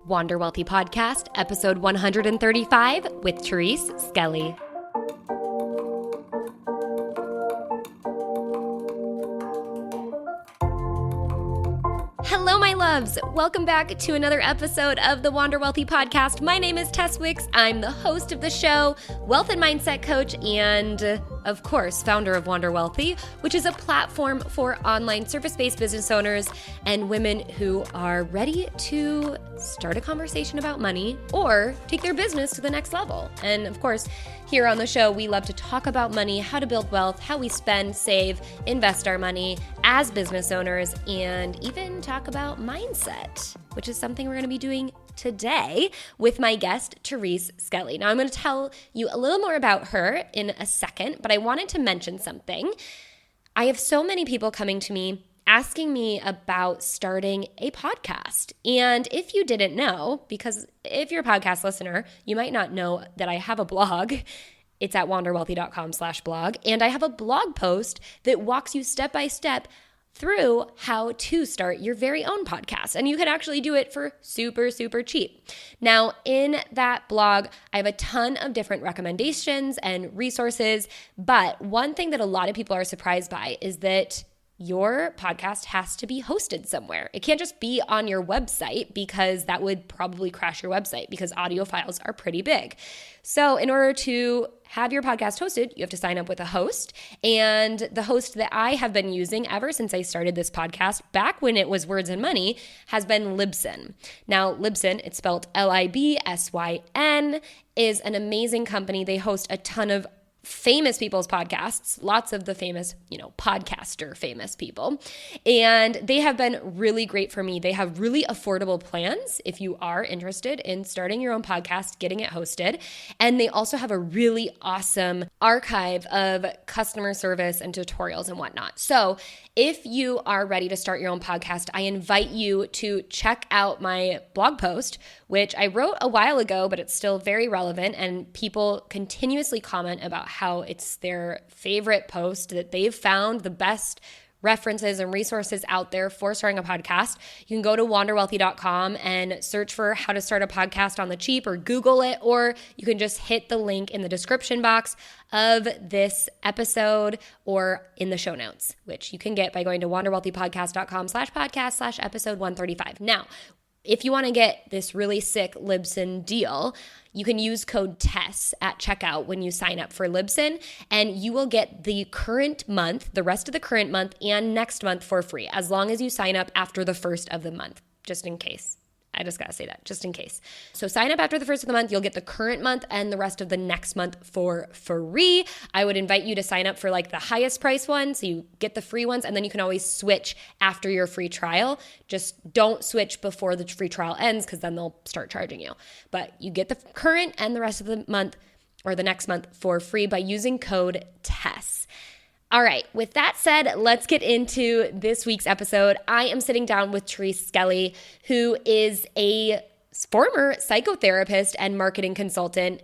Wander Wealthy Podcast, episode 135 with Therese Skelly. Hello, my loves. Welcome back to another episode of the Wander Wealthy Podcast. My name is Tess. I'm the host of the show, wealth and mindset coach, and of course, founder of Wander Wealthy, which is a platform for online service-based business owners and women who are ready to start a conversation about money or take their business to the next level. And of course, here on the show, we love to talk about money, how to build wealth, how we spend, save, invest our money as business owners, and even talk about mindset, which is something we're going to be doing today with my guest, Therese Skelly. Now, I'm going to tell you a little more about her in a second, but I wanted to mention something. I have so many people coming to me asking me about starting a podcast. And if you didn't know, because if you're a podcast listener, you might not know that I have a blog. It's at wanderwealthy.com/blog. And I have a blog post that walks you step by step through how to start your very own podcast. And you can actually do it for super, super cheap. Now, in that blog, I have a ton of different recommendations and resources. But one thing that a lot of people are surprised by is that your podcast has to be hosted somewhere. It can't just be on your website because that would probably crash your website because audio files are pretty big. So in order to have your podcast hosted, you have to sign up with a host. And the host that I have been using ever since I started this podcast, back when it was Words and Money, has been Libsyn. Now, Libsyn, it's spelled Libsyn, is an amazing company. They host a ton of famous people's podcasts, lots of the famous, podcaster famous people. And they have been really great for me. They have really affordable plans if you are interested in starting your own podcast, getting it hosted. And they also have a really awesome archive of customer service and tutorials and whatnot. So if you are ready to start your own podcast, I invite you to check out my blog post, which I wrote a while ago, but it's still very relevant. And people continuously comment about how it's their favorite post, that they've found the best references and resources out there for starting a podcast. You can go to wanderwealthy.com and search for how to start a podcast on the cheap, or Google it, or you can just hit the link in the description box of this episode or in the show notes, which you can get by going to wanderwealthypodcast.com/podcast/episode 135. Now, if you want to get this really sick Libsyn deal, you can use code Tess at checkout when you sign up for Libsyn, and you will get the current month, the rest of the current month, and next month for free, as long as you sign up after the first of the month, just in case. I just got to say that, just in case. So sign up after the first of the month. You'll get the current month and the rest of the next month for free. I would invite you to sign up for like the highest price one, so you get the free ones, and then you can always switch after your free trial. Just don't switch before the free trial ends, because then they'll start charging you. But you get the current and the rest of the month or the next month for free by using code TESS. All right, with that said, let's get into this week's episode. I am sitting down with Therese Skelly, who is a former psychotherapist and marketing consultant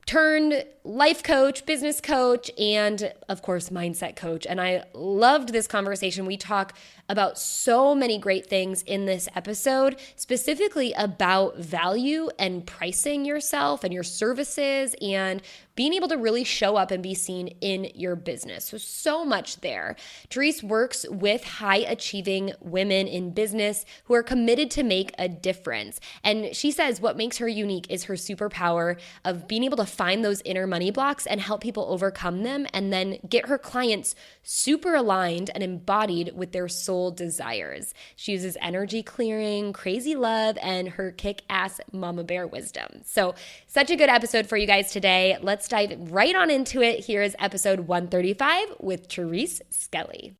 turned life coach, business coach, and of course, mindset coach. And I loved this conversation. We talk about so many great things in this episode, specifically about value and pricing yourself and your services and being able to really show up and be seen in your business. So much there. Therese works with high-achieving women in business who are committed to make a difference. And she says what makes her unique is her superpower of being able to find those inner money blocks and help people overcome them, and then get her clients super aligned and embodied with their soul desires. She uses energy clearing, crazy love, and her kick-ass mama bear wisdom. So such a good episode for you guys today. Let's dive right on into it. Here is episode 135 with Therese Skelly.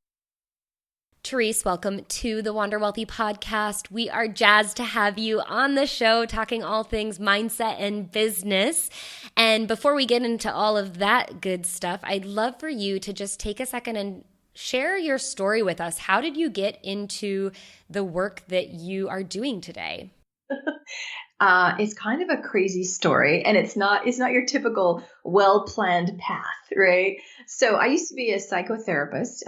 Therese, welcome to the Wander Wealthy Podcast. We are jazzed to have you on the show talking all things mindset and business. And before we get into all of that good stuff, I'd love for you to just take a second and share your story with us. How did you get into the work that you are doing today? It's kind of a crazy story, and it's not your typical well-planned path, right? So I used to be a psychotherapist.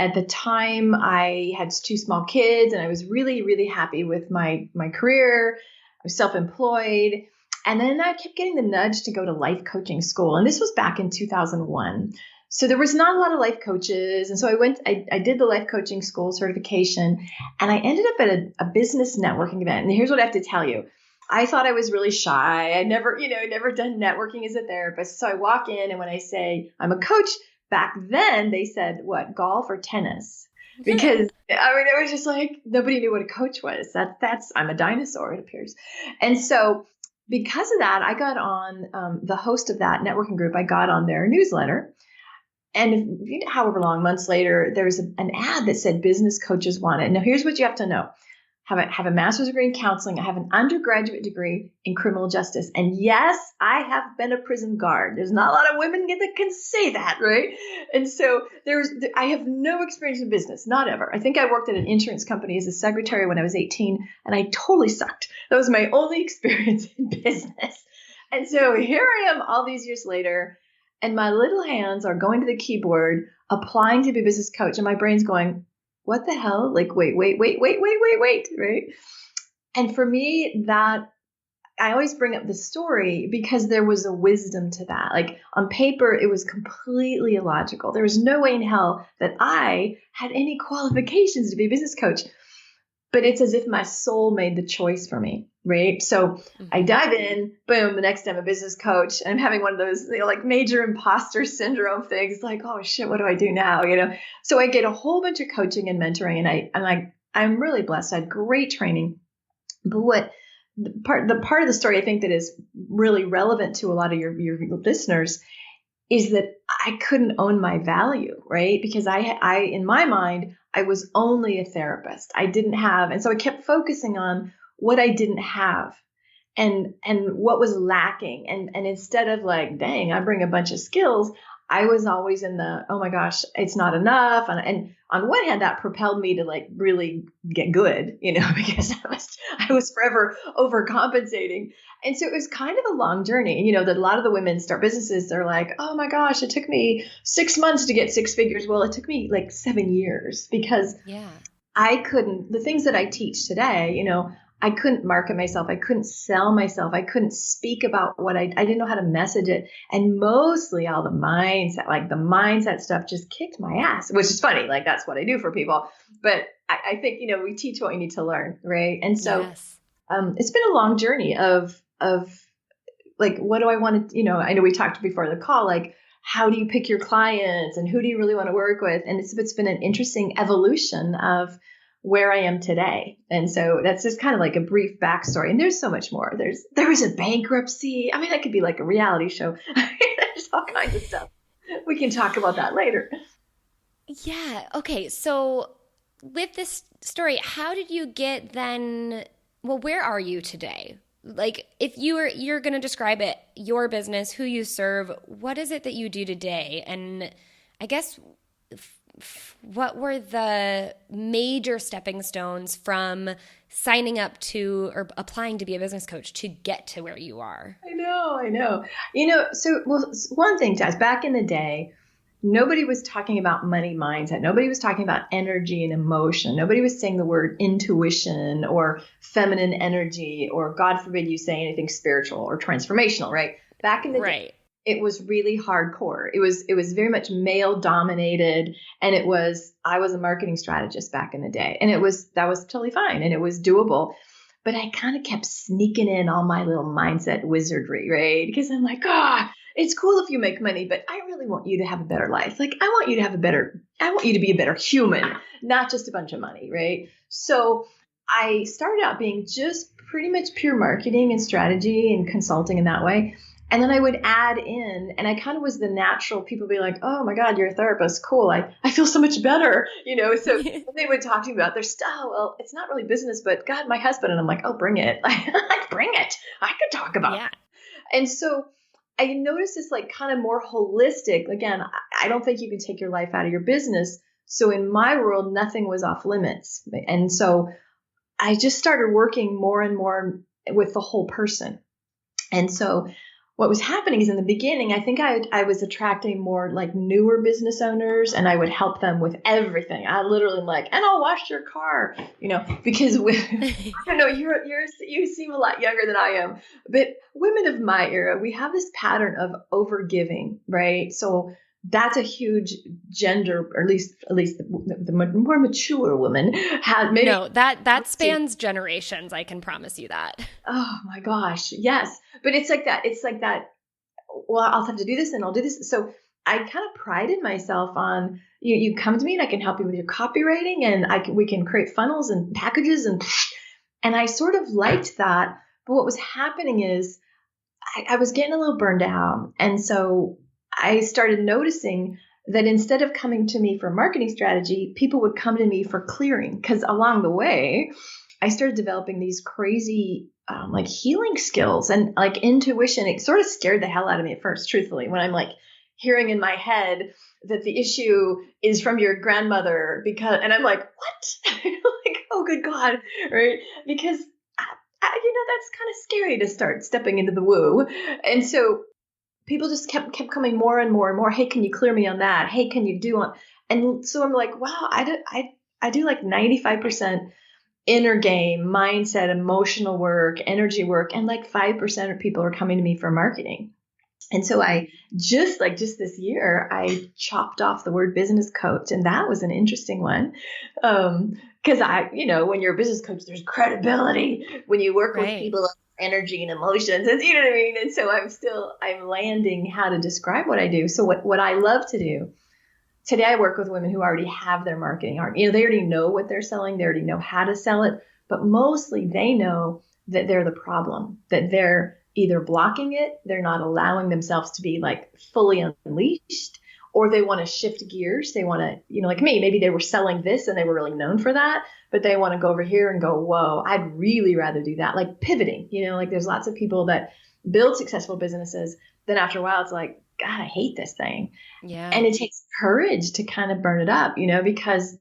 At the time, I had two small kids, and I was really, really happy with my career. was self-employed. And then I kept getting the nudge to go to life coaching school. And this was back in 2001. So there was not a lot of life coaches. And so I did the life coaching school certification, and I ended up at a business networking event. And here's what I have to tell you. I thought I was really shy. I never done networking as a therapist. So I walk in, and when I say I'm a coach, back then they said, what, golf or tennis? Because it was just like, nobody knew what a coach was. I'm a dinosaur, it appears. And so because of that, I got on the host of that networking group. I got on their newsletter. And however long, months later, there's an ad that said business coaches want it. Now, here's what you have to know. Have a master's degree in counseling. I have an undergraduate degree in criminal justice. And yes, I have been a prison guard. There's not a lot of women that can say that, right? And so I have no experience in business, not ever. I think I worked at an insurance company as a secretary when I was 18, and I totally sucked. That was my only experience in business. And so here I am all these years later, and my little hands are going to the keyboard, applying to be a business coach, and my brain's going, what the hell? Like, wait, right? And for me, that I always bring up the story because there was a wisdom to that. Like on paper, it was completely illogical. There was no way in hell that I had any qualifications to be a business coach. But it's as if my soul made the choice for me, right? So I dive in, boom, the next day I'm a business coach, and I'm having one of those, like major imposter syndrome things, like, oh shit, what do I do now? So I get a whole bunch of coaching and mentoring, and I'm really blessed. I had great training. But the part of the story I think that is really relevant to a lot of your listeners is that I couldn't own my value, right? Because I in my mind, I was only a therapist. I didn't have, and so I kept focusing on what I didn't have and what was lacking. And instead of like, dang, I bring a bunch of skills, I was always in the, oh my gosh, it's not enough. And on one hand, that propelled me to like really get good, because I was forever overcompensating. And so it was kind of a long journey. And that a lot of the women start businesses, they're like, oh my gosh, it took me 6 months to get 6 figures. Well, it took me like 7 years because the things that I teach today, I couldn't market myself. I couldn't sell myself. I couldn't speak about what I didn't know how to message it. And mostly all the mindset stuff just kicked my ass, which is funny. Like that's what I do for people. But I think, we teach what we need to learn. Right. And so it's been a long journey of like, what do I want to, I know we talked before the call, like, how do you pick your clients and who do you really want to work with? And it's been an interesting evolution of where I am today. And so that's just kind of like a brief backstory. And there's so much more. There was a bankruptcy. I mean, that could be like a reality show. There's all kinds of stuff. We can talk about that later. Yeah. Okay. So with this story, how did you get then, well, where are you today? Like if you're going to describe it, your business, who you serve, what is it that you do today? And I guess what were the major stepping stones from signing up to or applying to be a business coach to get to where you are? I know. One thing, Tess, back in the day, nobody was talking about money mindset. Nobody was talking about energy and emotion. Nobody was saying the word intuition or feminine energy, or God forbid you say anything spiritual or transformational, right? Back in the day, it was really hardcore. It was very much male dominated. And I was a marketing strategist back in the day. And that was totally fine. And it was doable. But I kind of kept sneaking in all my little mindset wizardry, right? Because I'm like, it's cool if you make money, but I really want you to have a better life. Like I want you to be a better human, not just a bunch of money, right? So I started out being just pretty much pure marketing and strategy and consulting in that way. And then I would add in, and I kind of was the natural, people be like, oh my God, you're a therapist. Cool. I feel so much better, so they would talk to me about their stuff. Well, it's not really business, but God, my husband. And I'm like, oh, bring it. Bring it. I could talk about it. And so I noticed this like kind of more holistic, again, I don't think you can take your life out of your business. So in my world, nothing was off limits. And so I just started working more and more with the whole person. And so what was happening is in the beginning, I think I was attracting more like newer business owners, and I would help them with everything. I literally am like, and I'll wash your car, because I don't know, you seem a lot younger than I am, but women of my era, we have this pattern of overgiving, right? So that's a huge gender, or at least the more mature woman has. Maybe no, that spans generations. I can promise you that. Oh my gosh, yes. But it's like that. It's like that. Well, I'll have to do this and I'll do this. So I kind of prided myself on you come to me and I can help you with your copywriting, and we can create funnels and packages, and I sort of liked that. But what was happening is I was getting a little burned out. And so I started noticing that instead of coming to me for marketing strategy, people would come to me for clearing, because along the way, I started developing these crazy like healing skills and like intuition. It sort of scared the hell out of me at first, truthfully, when I'm like hearing in my head that the issue is from your grandmother, and I'm like, what? Like, oh, good God. Right. Because, that's kind of scary to start stepping into the woo. And so people just kept coming more and more and more. Hey, can you clear me on that? Hey, can you do on? And so I'm like, wow, I do like 95% inner game, mindset, emotional work, energy work, and like 5% of people are coming to me for marketing. And so I just this year, I chopped off the word business coach, and that was an interesting one. Because when you're a business coach, there's credibility when you work with people of energy and emotions, and you know what I mean? And so I'm landing how to describe what I do. So what I love to do today, I work with women who already have their marketing. They already know what they're selling. They already know how to sell it, but mostly they know that they're the problem, that they're either blocking it, they're not allowing themselves to be like fully unleashed, or they want to shift gears. They want to, like me, maybe they were selling this and they were really known for that, but they want to go over here and go, whoa, I'd really rather do that. Like pivoting, like there's lots of people that build successful businesses. Then after a while, it's like, God, I hate this thing. Yeah. And it takes courage to kind of burn it up, because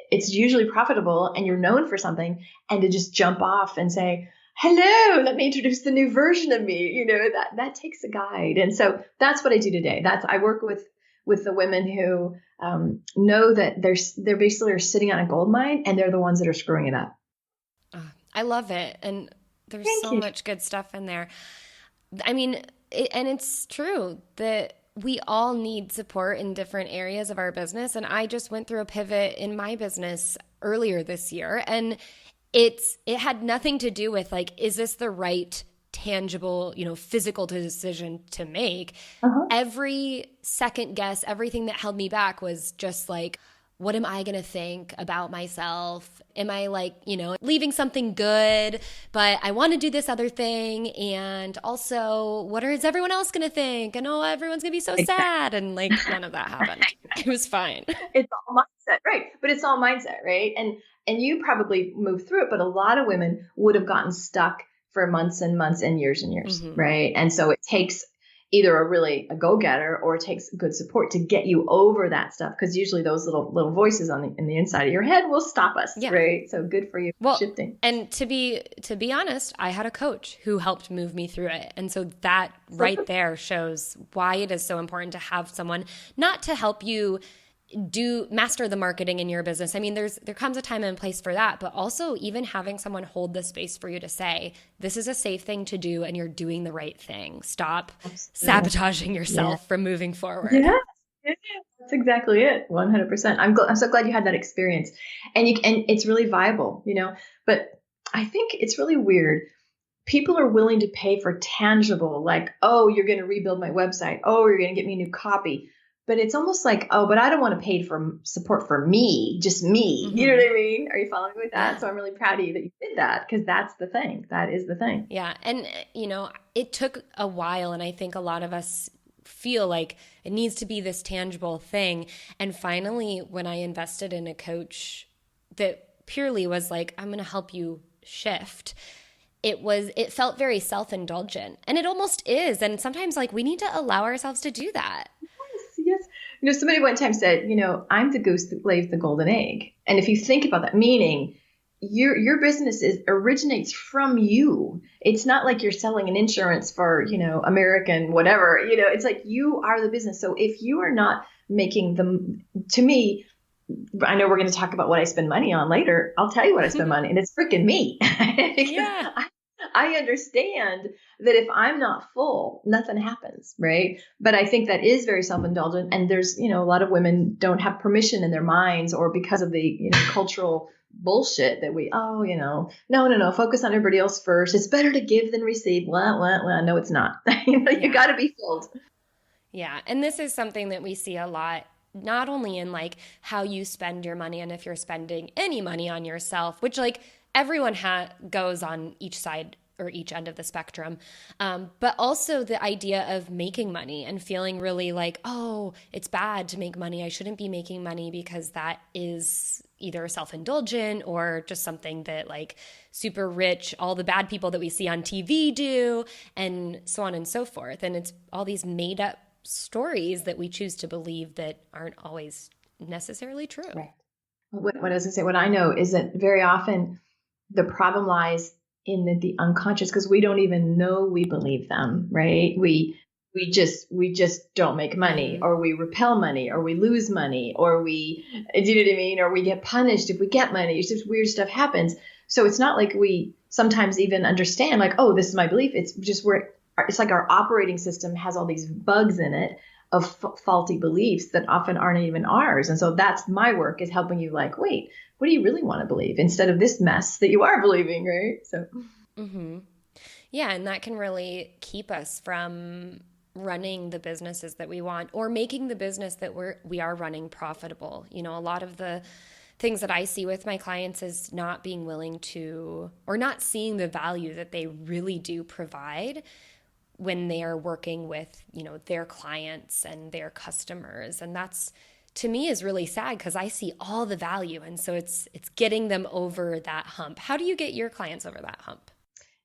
it's usually profitable and you're known for something, and to just jump off and say, hello, let me introduce the new version of me. That takes a guide. And so that's what I do today. I work with the women who know that they're basically are sitting on a gold mine, and they're the ones that are screwing it up. I love it. And there's Thank so you. much good stuff in there. I mean, and it's true that we all need support in different areas of our business. And I just went through a pivot in my business earlier this year, and it had nothing to do with like, is this the right tangible, physical decision to make? Uh-huh. Every second guess, everything that held me back was just like, what am I going to think about myself? Am I like, leaving something good, but I want to do this other thing? And also, what is everyone else going to think? And everyone's going to be so sad. And like, none of that happened. It was fine. It's all mindset, right? But it's all mindset, right? And you probably moved through it, but a lot of women would have gotten stuck for months and months and years, Mm-hmm. right? And so it takes either a go-getter, or it takes good support to get you over that stuff, because usually those little voices in the inside of your head will stop us, right? So good for you for shifting. And to be honest, I had a coach who helped move me through it. And so that right there shows why it is so important to have someone not to help you master the marketing in your business. I mean, there comes a time and place for that, but also even having someone hold the space for you to say, this is a safe thing to do and you're doing the right thing. Stop sabotaging yourself from moving forward. Yeah. That's exactly it. 100%. I'm so glad you had that experience, and it's really viable, but I think it's really weird. People are willing to pay for tangible, like, oh, you're going to rebuild my website. Oh, you're going to get me new copy. But it's almost like, oh, but I don't want to pay for support for me, just me. Mm-hmm. You know what I mean? Are you following me with that? Yeah. So I'm really proud of you that you did that, because that's the thing. That is the thing. Yeah. And, it took a while. And I think a lot of us feel like it needs to be this tangible thing. And finally, when I invested in a coach that purely was like, I'm going to help you shift, it felt very self-indulgent. And it almost is. And sometimes like we need to allow ourselves to do that. Yes. Somebody one time said, I'm the goose that lays the golden egg. And if you think about that, meaning your business originates from you. It's not like you're selling an insurance for, American whatever, it's like you are the business. So if you are not making them, to me, I know we're going to talk about what I spend money on later. I'll tell you what I spend money, and it's freaking me. Yeah. I understand that if I'm not full, nothing happens, right? But I think that is very self-indulgent. And there's, a lot of women don't have permission in their minds, or because of the, cultural bullshit that no, focus on everybody else first. It's better to give than receive. Well, no, it's not. You got to be filled. Yeah. And this is something that we see a lot, not only in like how you spend your money and if you're spending any money on yourself, which like everyone goes on each side or each end of the spectrum, but also the idea of making money and feeling really like, oh, it's bad to make money. I shouldn't be making money because that is either self-indulgent or just something that like super rich, all the bad people that we see on TV do, and so on and so forth. And it's all these made up stories that we choose to believe that aren't always necessarily true. Right. What I was going to say, what I know is that very often the problem lies in the unconscious, because we don't even know we believe them, right? We just don't make money, or we repel money, or we lose money, or do you know what I mean? Or we get punished if we get money. It's just weird stuff happens. So it's not like we sometimes even understand like, oh, this is my belief. It's just it's like our operating system has all these bugs in it of faulty beliefs that often aren't even ours. And so that's my work, is helping you like, wait, what do you really want to believe instead of this mess that you are believing, right? So, yeah, and that can really keep us from running the businesses that we want, or making the business that we are running profitable. A lot of the things that I see with my clients is not being willing to, or not seeing the value that they really do provide when they are working with, their clients and their customers. And that's, to me, is really sad, because I see all the value. And so it's getting them over that hump. How do you get your clients over that hump?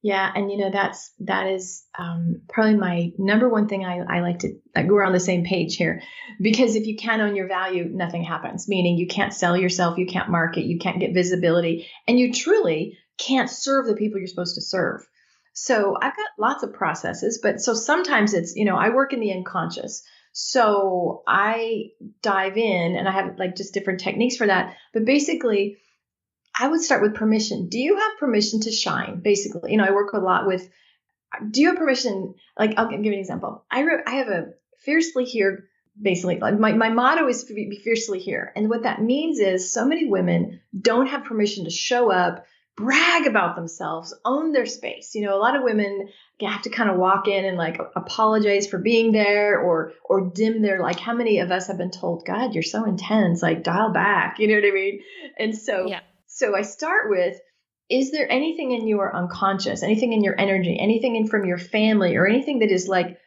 Yeah. And, that is probably my number one thing. I like to, we're on the same page here, because if you can't own your value, nothing happens. Meaning you can't sell yourself, you can't market, you can't get visibility, and you truly can't serve the people you're supposed to serve. So I've got lots of processes, but so sometimes it's, I work in the unconscious. So I dive in and I have like just different techniques for that. But basically, I would start with permission. Do you have permission to shine? Basically, I work a lot with, do you have permission? Like, I'll give you an example. I have a fiercely here, basically, like my motto is to be fiercely here. And what that means is so many women don't have permission to show up, brag about themselves, own their space. A lot of women have to kind of walk in and like apologize for being there, or dim their, like, how many of us have been told, God, you're so intense, like dial back, you know what I mean? And so, yeah. So I start with, is there anything in your unconscious, anything in your energy, anything in from your family, or anything that is like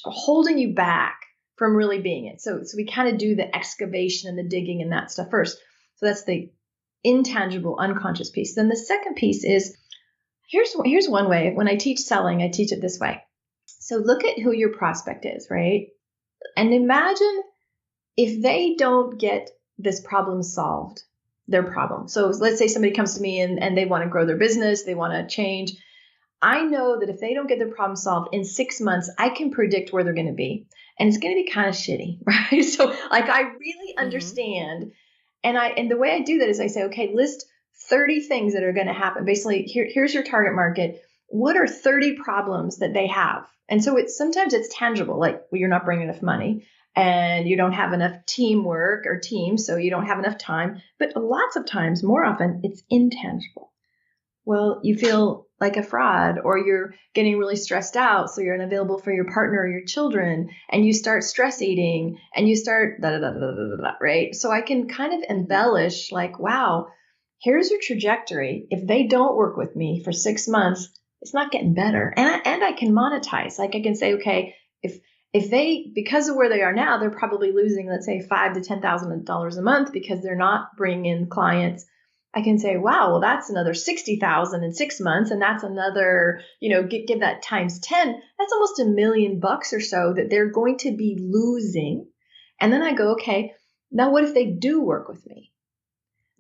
holding you back from really being it? So we kind of do the excavation and the digging and that stuff first. So that's the intangible unconscious piece. Then the second piece is, here's one way. When I teach selling, I teach it this way. So look at who your prospect is, right? And imagine if they don't get this problem solved, their problem. So let's say somebody comes to me and they want to grow their business, they want to change. I know that if they don't get their problem solved in 6 months, I can predict where they're going to be. And it's going to be kind of shitty, right? So like, I really understand. And the way I do that is I say, okay, list 30 things that are going to happen. Basically, here's your target market. What are 30 problems that they have? And so sometimes it's tangible, like, well, you're not bringing enough money, and you don't have enough teamwork or team, so you don't have enough time. But lots of times, more often, it's intangible. Well, you feel like a fraud, or you're getting really stressed out, so you're unavailable for your partner or your children, and you start stress eating, and you start right? So I can kind of embellish, like, wow, here's your trajectory. If they don't work with me for 6 months, it's not getting better. And I can monetize. Like, I can say, okay, if they, because of where they are now, they're probably losing, let's say, $5,000 to $10,000 a month because they're not bringing in clients. I can say, wow, well, that's another 60,000 in 6 months. And that's another, give that times 10. That's almost $1 million or so that they're going to be losing. And then I go, okay, now what if they do work with me?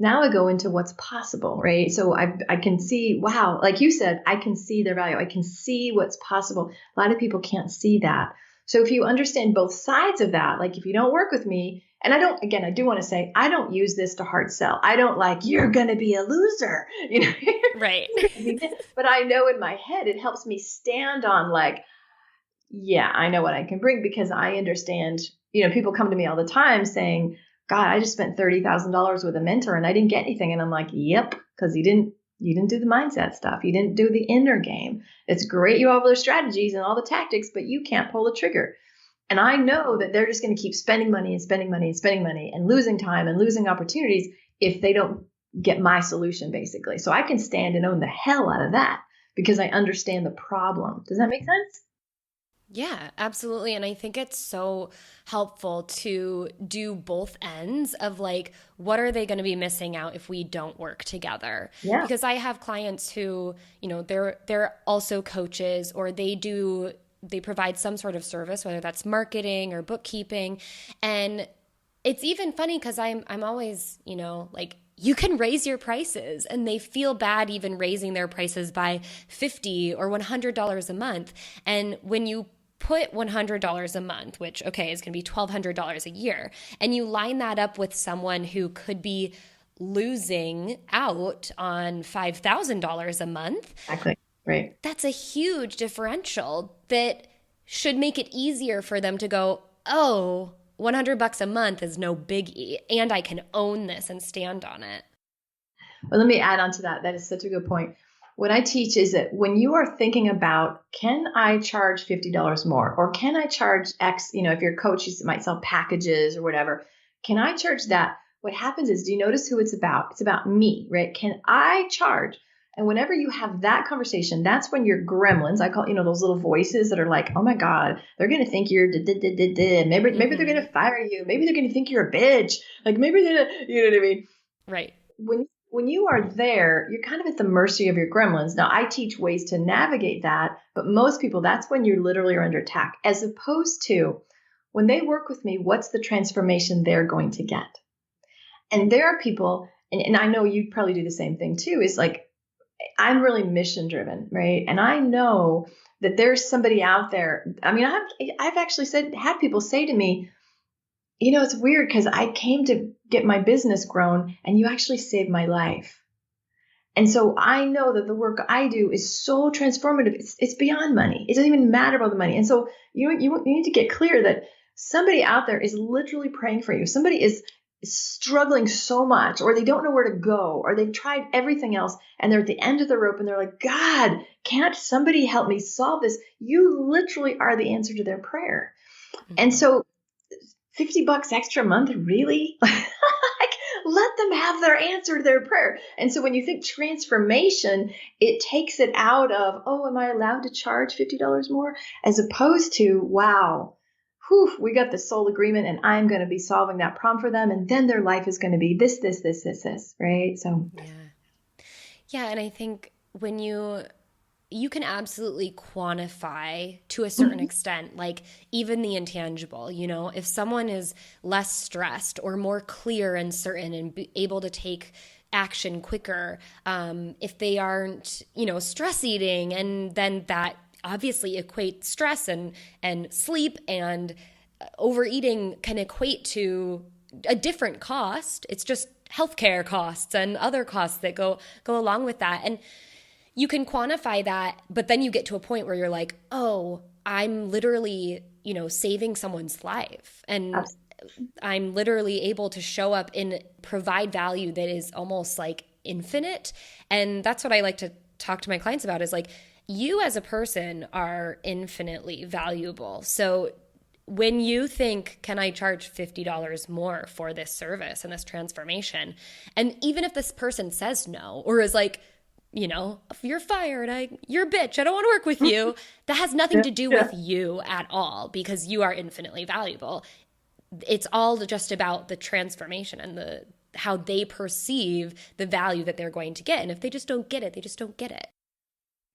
Now I go into what's possible, right? So I can see, wow, like you said, I can see their value. I can see what's possible. A lot of people can't see that. So if you understand both sides of that, like if you don't work with me, and I do want to say, I don't use this to hard sell. I don't like, you're going to be a loser, Right. But I know in my head, it helps me stand on like, yeah, I know what I can bring because I understand, people come to me all the time saying, God, I just spent $30,000 with a mentor and I didn't get anything. And I'm like, yep, because you didn't do the mindset stuff. You didn't do the inner game. It's great you have all those strategies and all the tactics, but you can't pull the trigger. And I know that they're just going to keep spending money and spending money and spending money and losing time and losing opportunities if they don't get my solution, basically. So I can stand and own the hell out of that because I understand the problem. Does that make sense? Yeah, absolutely. And I think it's so helpful to do both ends of like, what are they going to be missing out if we don't work together? Yeah. Because I have clients who, they're also coaches, or they provide some sort of service, whether that's marketing or bookkeeping. And it's even funny because I'm always, like, you can raise your prices, and they feel bad even raising their prices by $50 or $100 a month. And when you put $100 a month, which, okay, is going to be $1,200 a year, and you line that up with someone who could be losing out on $5,000 a month. Exactly. Right. That's a huge differential that should make it easier for them to go, oh, $100 a month is no biggie, and I can own this and stand on it. Well, let me add on to that. That is such a good point. What I teach is that when you are thinking about, can I charge $50 more, or can I charge X, if you're a coach, you might sell packages or whatever. Can I charge that? What happens is, do you notice who it's about? It's about me, right? Can I charge? And whenever you have that conversation, that's when your gremlins, I call, those little voices that are like, oh my God, they're going to think you're, maybe they're going to fire you. Maybe they're going to think you're a bitch. Like maybe they're, you know what I mean? Right. When you are there, you're kind of at the mercy of your gremlins. Now, I teach ways to navigate that, but most people, that's when you literally are under attack, as opposed to when they work with me, what's the transformation they're going to get? And there are people, and I know you probably do the same thing too, is like, I'm really mission driven, right? And I know that there's somebody out there. I mean, I've actually had people say to me, it's weird because I came to get my business grown and you actually saved my life. And so I know that the work I do is so transformative. It's beyond money. It doesn't even matter about the money. And so you need to get clear that somebody out there is literally praying for you. Somebody is struggling so much, or they don't know where to go, or they've tried everything else and they're at the end of the rope and they're like, God, can't somebody help me solve this? You literally are the answer to their prayer. Mm-hmm. And so $50 extra a month, really? Like, let them have their answer to their prayer. And so when you think transformation, it takes it out of, oh, am I allowed to charge $50 more? As opposed to, wow, we got the soul agreement and I'm going to be solving that problem for them. And then their life is going to be this, right? So. Yeah. And I think when you can absolutely quantify to a certain extent, like even the intangible, if someone is less stressed or more clear and certain and be able to take action quicker, if they aren't, stress eating, and then that obviously equate stress and sleep, and overeating can equate to a different cost. It's just healthcare costs and other costs that go along with that. And you can quantify that, but then you get to a point where you're like, oh, I'm literally, saving someone's life. And I'm literally able to show up and provide value that is almost like infinite. And that's what I like to talk to my clients about, is like, you as a person are infinitely valuable. So when you think, can I charge $50 more for this service and this transformation? And even if this person says no, or is like, you're fired, you're a bitch, I don't want to work with you. That has nothing to do with you at all, because you are infinitely valuable. It's all just about the transformation and how they perceive the value that they're going to get. And if they just don't get it, they just don't get it.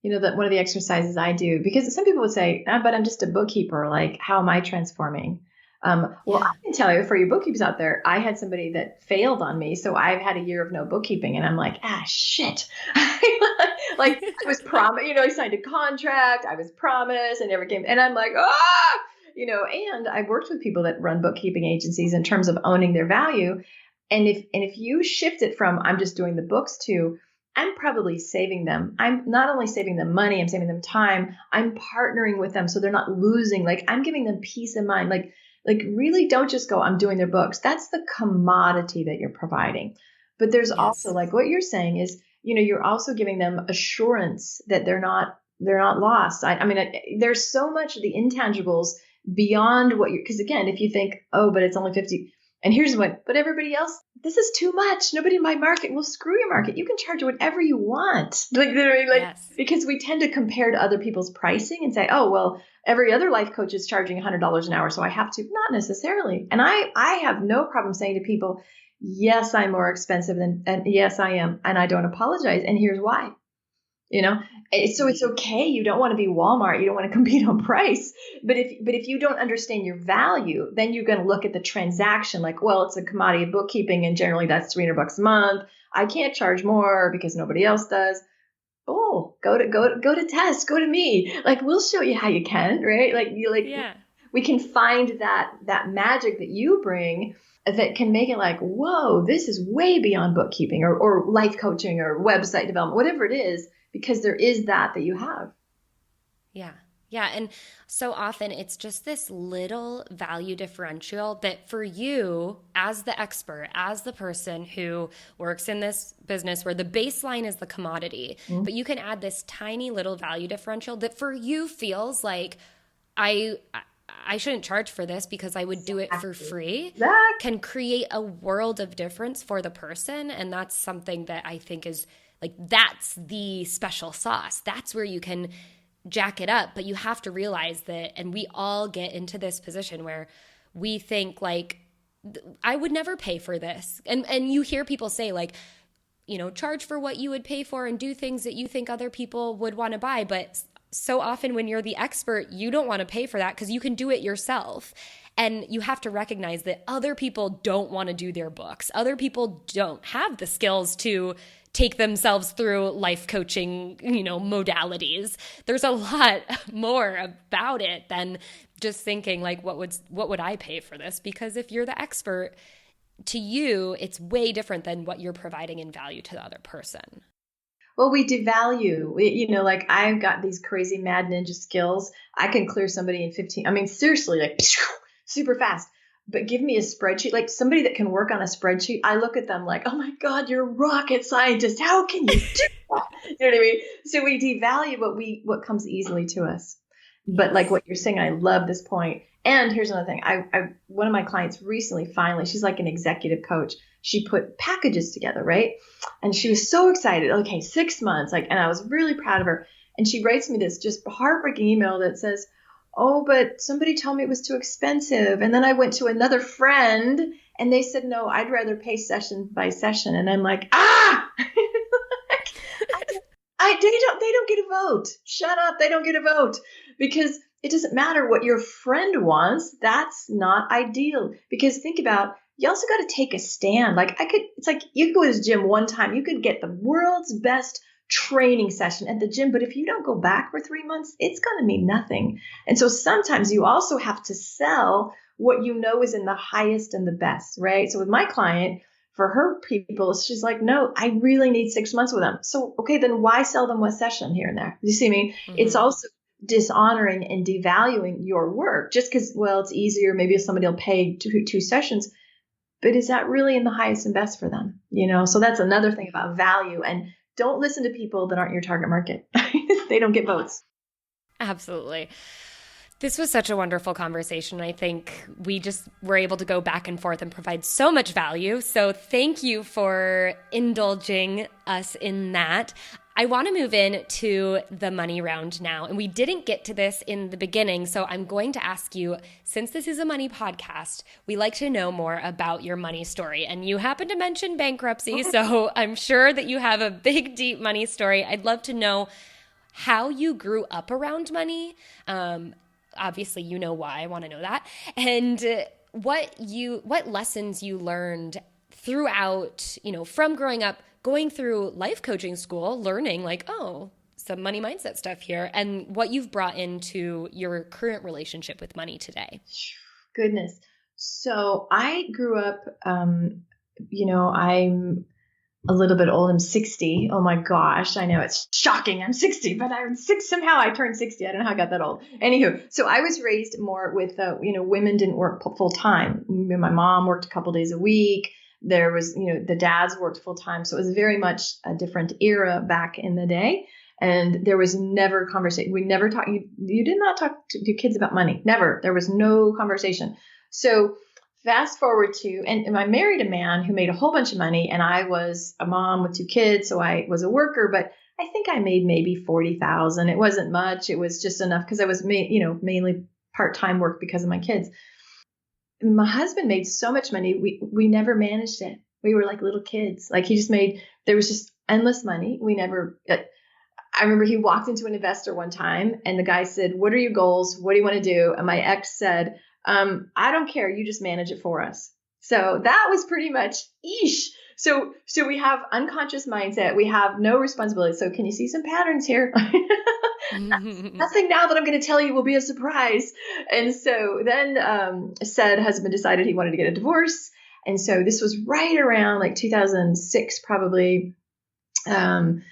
That one of the exercises I do, because some people would say, but I'm just a bookkeeper. Like, how am I transforming? Well, I can tell you for you bookkeepers out there, I had somebody that failed on me. So I've had a year of no bookkeeping and I'm like, shit. Like I was promised, I signed a contract, I was promised and never came. And I'm like, and I've worked with people that run bookkeeping agencies in terms of owning their value. And if you shift it from I'm just doing the books to I'm probably saving them. I'm not only saving them money, I'm saving them time. I'm partnering with them so they're not losing. Like I'm giving them peace of mind. Like really don't just go, I'm doing their books. That's the commodity that you're providing. But there's also like what you're saying is, you're also giving them assurance that they're not lost. I mean, there's so much of the intangibles beyond what because again, if you think, oh, but it's only 50. And here's but everybody else, this is too much. Nobody in my market will screw your market. You can charge whatever you want. Because we tend to compare to other people's pricing and say, oh, well, every other life coach is charging $100 an hour, so I have to. Not necessarily. And I have no problem saying to people, yes, I'm more expensive and yes, I am. And I don't apologize. And here's why. So it's okay. You don't want to be Walmart. You don't want to compete on price. But if you don't understand your value, then you're going to look at the transaction like, well, it's a commodity of bookkeeping and generally that's $300 a month. I can't charge more because nobody else does. Oh, go to Tess, go to me. Like we'll show you how you can, right? We can find that magic that you bring that can make it like, whoa, this is way beyond bookkeeping or life coaching or website development, whatever it is. Because there is that you have. Yeah. Yeah. And so often it's just this little value differential that for you as the expert, as the person who works in this business where the baseline is the commodity, but you can add this tiny little value differential that for you feels like I shouldn't charge for this because I would do it for free, can create a world of difference for the person. And that's something that I think is like, that's the special sauce. That's where you can jack it up. But you have to realize that, and we all get into this position where we think like, I would never pay for this. And you hear people say like, charge for what you would pay for and do things that you think other people would want to buy. But so often when you're the expert, you don't want to pay for that because you can do it yourself. And you have to recognize that other people don't want to do their books. Other people don't have the skills to take themselves through life coaching, modalities. There's a lot more about it than just thinking like, what would I pay for this? Because if you're the expert, to you, it's way different than what you're providing in value to the other person. Well, we devalue, like I've got these crazy mad ninja skills. I can clear somebody in 15. I mean, seriously, like super fast. But give me a spreadsheet, like somebody that can work on a spreadsheet. I look at them like, oh my God, you're a rocket scientist. How can you do that? You know what I mean? So we devalue what comes easily to us. But like what you're saying, I love this point. And here's another thing. One of my clients recently, finally, she's like an executive coach. She put packages together, right? And she was so excited. Okay, 6 months. And I was really proud of her. And she writes me this just heartbreaking email that says, oh, but somebody told me it was too expensive. And then I went to another friend and they said, no, I'd rather pay session by session. And I'm like, they don't get a vote. Shut up. They don't get a vote because it doesn't matter what your friend wants. That's not ideal because think about, you also got to take a stand. It's like you could go to the gym one time. You could get the world's best training session at the gym. But if you don't go back for 3 months, it's going to mean nothing. And so sometimes you also have to sell what you know is in the highest and the best, right? So with my client, for her people, she's like, no, I really need 6 months with them. So, okay, then why sell them one session here and there? You see me? Mm-hmm. It's also dishonoring and devaluing your work just because, well, it's easier. Maybe if somebody will pay two sessions, but is that really in the highest and best for them? So that's another thing about value. And don't listen to people that aren't your target market. They don't get votes. Absolutely. This was such a wonderful conversation. I think we just were able to go back and forth and provide so much value. So thank you for indulging us in that. I want to move in to the money round now. And we didn't get to this in the beginning. So I'm going to ask you, since this is a money podcast, we like to know more about your money story. And you happen to mention bankruptcy. So I'm sure that you have a big, deep money story. I'd love to know how you grew up around money, Obviously, you know why. I want to know that. And what lessons you learned throughout, from growing up, going through life coaching school, learning like, oh, some money mindset stuff here, and what you've brought into your current relationship with money today. Goodness. So I grew up, I'm a little bit old. I'm 60. Oh my gosh. I know it's shocking. I'm 60, but I'm six. Somehow I turned 60. I don't know how I got that old. Anywho, so I was raised more with, women didn't work full time. My mom worked a couple days a week. There was, the dads worked full time. So it was very much a different era back in the day. And there was never conversation. We never talked. You did not talk to your kids about money. Never. There was no conversation. So fast forward to, and I married a man who made a whole bunch of money, and I was a mom with 2 kids. So I was a worker, but I think I made maybe 40,000. It wasn't much. It was just enough because I was, mainly part-time work because of my kids. My husband made so much money. We never managed it. We were like little kids. Like there was just endless money. We never, I remember he walked into an investor one time and the guy said, "What are your goals? What do you want to do?" And my ex said, "I don't care. You just manage it for us." So that was pretty much eesh. So we have unconscious mindset. We have no responsibility. So can you see some patterns here? Nothing now that I'm going to tell you will be a surprise. And so then said husband decided he wanted to get a divorce. And so this was right around like 2006, probably. And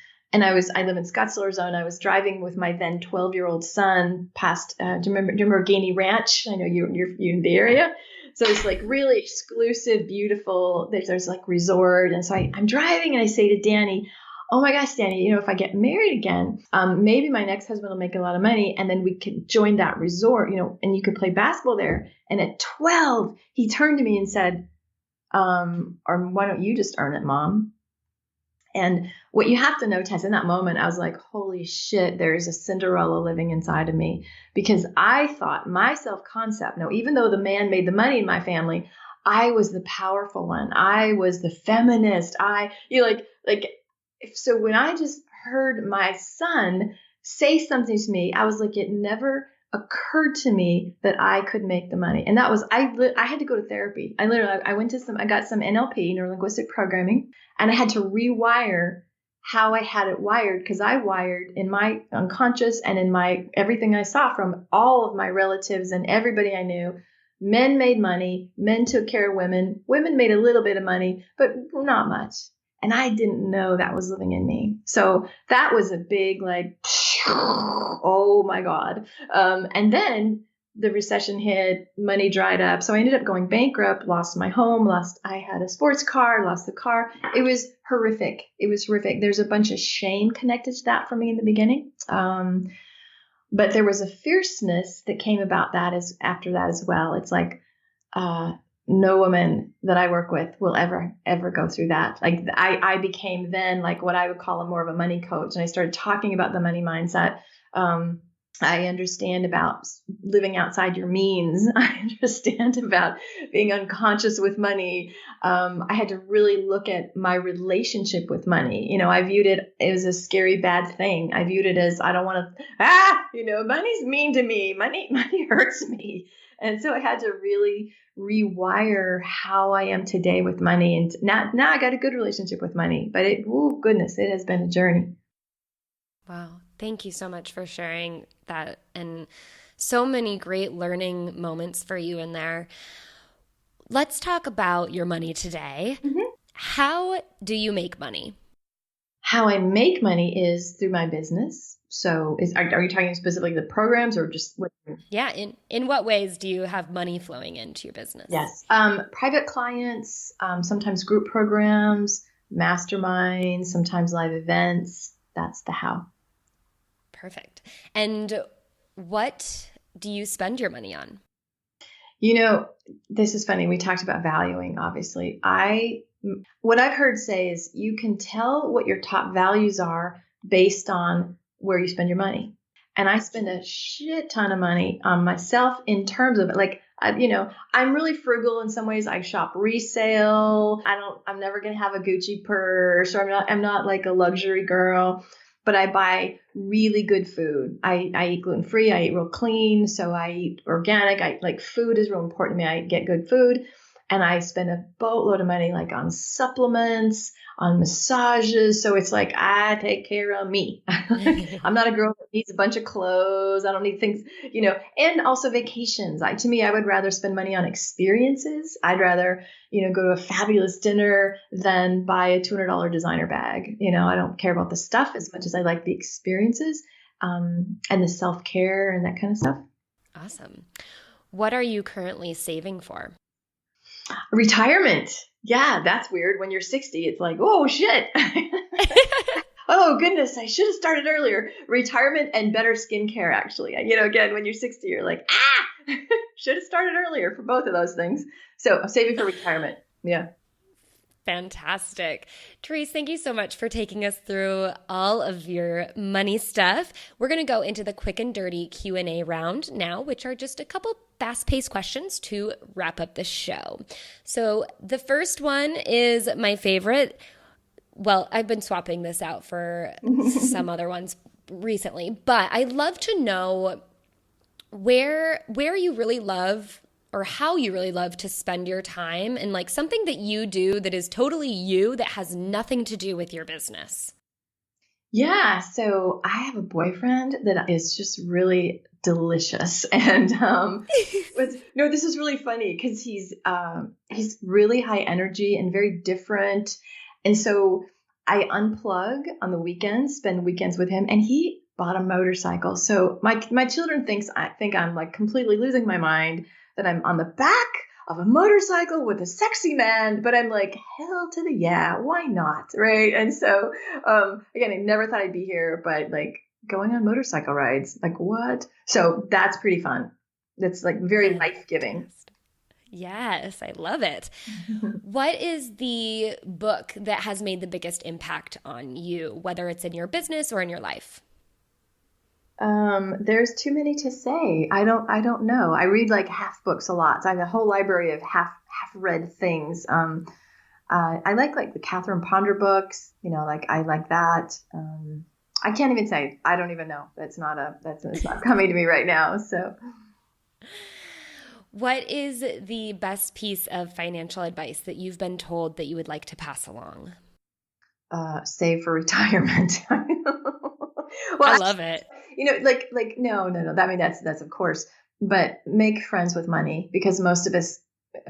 I live in Scottsdale, Arizona. I was driving with my then 12-year-old son past, do you remember Gainey Ranch? I know you're in the area. So it's like really exclusive, beautiful. There's like resort. And so I'm driving and I say to Danny, "Oh my gosh, Danny, if I get married again, maybe my next husband will make a lot of money and then we could join that resort, and you could play basketball there." And at 12, he turned to me and said, "Or why don't you just earn it, Mom?" And what you have to know, Tess, in that moment, I was like, holy shit, there's a Cinderella living inside of me, because I thought my self-concept, even though the man made the money in my family, I was the powerful one. I was the feminist. So when I just heard my son say something to me, I was like, it never occurred to me that I could make the money. And that was, I had to go to therapy. I got some NLP, neuro-linguistic programming, and I had to rewire how I had it wired, because I wired in my unconscious and in my everything I saw from all of my relatives and everybody I knew. Men made money, men took care of women, women made a little bit of money, but not much. And I didn't know that was living in me. So that was a big, oh my God. And then the recession hit, money dried up. So I ended up going bankrupt, lost my home, I had a sports car, lost the car. It was horrific. There's a bunch of shame connected to that for me in the beginning. But there was a fierceness that came about after that as well. It's like, no woman that I work with will ever go through that. Like I became then like what I would call more of a money coach. And I started talking about the money mindset. I understand about living outside your means. I understand about being unconscious with money. I had to really look at my relationship with money. I viewed it as a scary, bad thing. I viewed it as, I don't want to, money's mean to me. Money hurts me. And so I had to really rewire how I am today with money. And now I got a good relationship with money, but it has been a journey. Wow. Thank you so much for sharing that, and so many great learning moments for you in there. Let's talk about your money today. Mm-hmm. How do you make money? How I make money is through my business. So are you talking specifically the programs or just what? Yeah. In what ways do you have money flowing into your business? Yes. Private clients, sometimes group programs, masterminds, sometimes live events. That's the how. Perfect. And what do you spend your money on? This is funny. We talked about valuing, obviously. What I've heard say is you can tell what your top values are based on where you spend your money. And I spend a shit ton of money on myself in terms of I'm really frugal in some ways. I shop resale. I'm never going to have a Gucci purse, or I'm not like a luxury girl. but I buy really good food. I eat gluten-free. I eat real clean. So I eat organic. I like food is real important to me. I get good food. And I spend a boatload of money like on supplements, on massages. So it's like, I take care of me. I'm not a girl that needs a bunch of clothes. I don't need things, and also vacations. To me, I would rather spend money on experiences. I'd rather, go to a fabulous dinner than buy a $200 designer bag. I don't care about the stuff as much as I like the experiences, and the self-care and that kind of stuff. Awesome. What are you currently saving for? Retirement. Yeah, that's weird. When you're 60, it's like, oh, shit. Oh, goodness, I should have started earlier. Retirement and better skincare, actually. Again, when you're 60, you're like, should have started earlier for both of those things. So I'm saving for retirement. Yeah. Fantastic. Therese, thank you so much for taking us through all of your money stuff. We're going to go into the quick and dirty Q&A round now, which are just a couple fast-paced questions to wrap up the show. So the first one is my favorite. Well, I've been swapping this out for some other ones recently, but I'd love to know where you really love or how you really love to spend your time and like something that you do that is totally you that has nothing to do with your business. Yeah. So I have a boyfriend that is just really delicious. And this is really funny because he's really high energy and very different. And so I unplug on the weekends, spend weekends with him, and he bought a motorcycle. So my children think I'm like completely losing my mind, that I'm on the back of a motorcycle with a sexy man, but I'm like, hell to the yeah, why not, right? And so, again, I never thought I'd be here, but like going on motorcycle rides, like what? So that's pretty fun. That's like very life-giving. Yes, I love it. What is the book that has made the biggest impact on you, whether it's in your business or in your life? There's too many to say. I don't know. I read like half books a lot. So I have a whole library of half read things. I like the Catherine Ponder books, like I like that. I can't even say, I don't even know. It's not coming to me right now. So what is the best piece of financial advice that you've been told that you would like to pass along? Save for retirement. Well, I love it. No. I mean, that's of course, but make friends with money, because most of us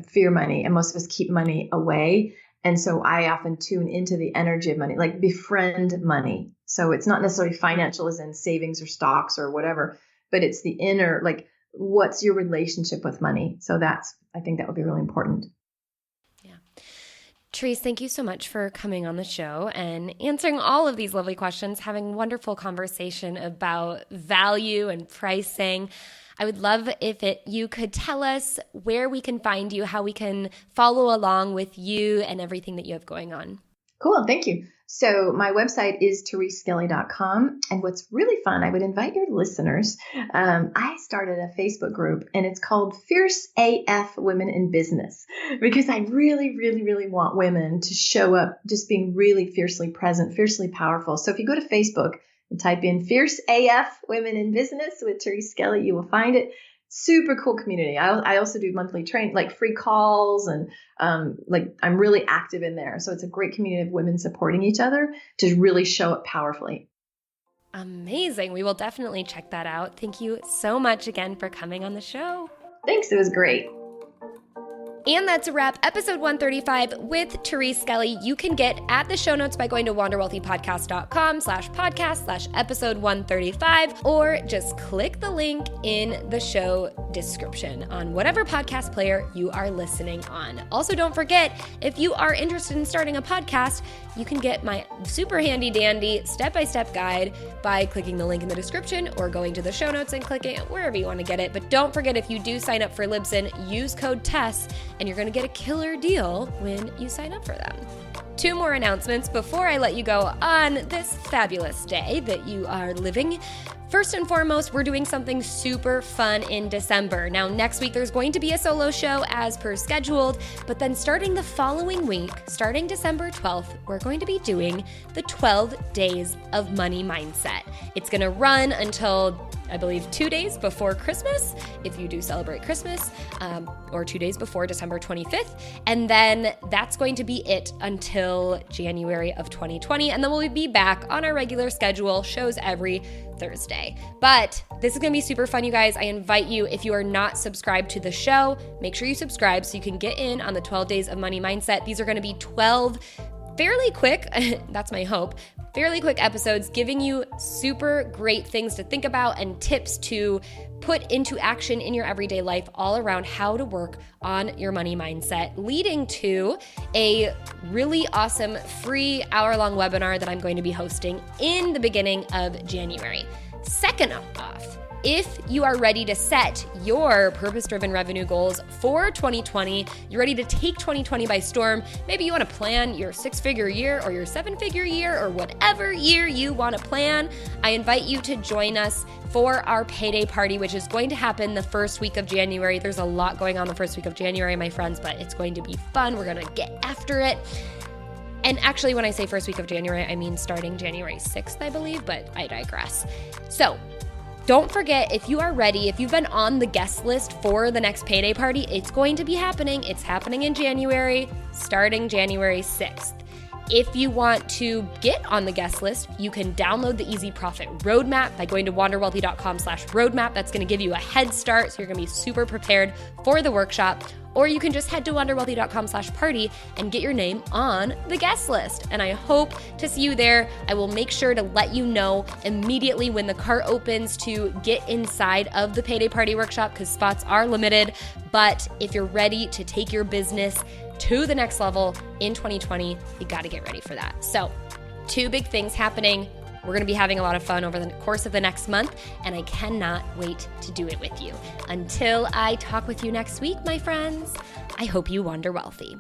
fear money and most of us keep money away. And so I often tune into the energy of money, like befriend money. So it's not necessarily financial as in savings or stocks or whatever, but it's the inner, like, what's your relationship with money? So I think that would be really important. Therese, thank you so much for coming on the show and answering all of these lovely questions, having wonderful conversation about value and pricing. I would love if you could tell us where we can find you, how we can follow along with you and everything that you have going on. Cool. Thank you. So my website is thereseskelly.com. And what's really fun, I would invite your listeners. I started a Facebook group and it's called Fierce AF Women in Business, because I really, really, really want women to show up just being really fiercely present, fiercely powerful. So if you go to Facebook and type in Fierce AF Women in Business with Therese Skelly, you will find it. Super cool community. I also do monthly training, like free calls, and I'm really active in there. So it's a great community of women supporting each other to really show up powerfully. Amazing. We will definitely check that out. Thank you so much again for coming on the show. Thanks. It was great. And that's a wrap. Episode 135 with Therese Skelly. You can get at the show notes by going to wanderwealthypodcast.com/podcast/episode 135, or just click the link in the show description on whatever podcast player you are listening on. Also, don't forget, if you are interested in starting a podcast, you can get my super handy dandy step-by-step guide by clicking the link in the description or going to the show notes and clicking it wherever you want to get it. But don't forget, if you do sign up for Libsyn, use code Tess, and you're going to get a killer deal when you sign up for them. 2 more announcements before I let you go on this fabulous day that you are living. First and foremost, we're doing something super fun in December. Now, next week, there's going to be a solo show as per scheduled, but then starting the following week, starting December 12th, we're going to be doing the 12 Days of Money Mindset. It's going to run until, I believe, 2 days before Christmas, if you do celebrate Christmas, or 2 days before December 25th. And then that's going to be it until January of 2020. And then we'll be back on our regular schedule, shows every Thursday. But this is going to be super fun, you guys. I invite you, if you are not subscribed to the show, make sure you subscribe so you can get in on the 12 Days of Money Mindset. These are going to be 12 fairly quick, that's my hope, fairly quick episodes giving you super great things to think about and tips to put into action in your everyday life all around how to work on your money mindset, leading to a really awesome free hour-long webinar that I'm going to be hosting in the beginning of January. Second off, if you are ready to set your purpose-driven revenue goals for 2020, you're ready to take 2020 by storm, maybe you want to plan your 6-figure year or your 7-figure year or whatever year you want to plan, I invite you to join us for our payday party, which is going to happen the first week of January. There's a lot going on the first week of January, my friends, but it's going to be fun. We're going to get after it. And actually, when I say first week of January, I mean starting January 6th, I believe, but I digress. So, don't forget, if you are ready, if you've been on the guest list for the next payday party, it's going to be happening. It's happening in January, starting January 6th. If you want to get on the guest list, you can download the Easy Profit Roadmap by going to wanderwealthy.com/roadmap. That's going to give you a head start, so you're going to be super prepared for the workshop. Or you can just head to wanderwealthy.com/party and get your name on the guest list. And I hope to see you there. I will make sure to let you know immediately when the cart opens to get inside of the payday party workshop because spots are limited. But if you're ready to take your business to the next level in 2020, you got to get ready for that. So 2 big things happening. We're going to be having a lot of fun over the course of the next month, and I cannot wait to do it with you. Until I talk with you next week, my friends, I hope you wander wealthy.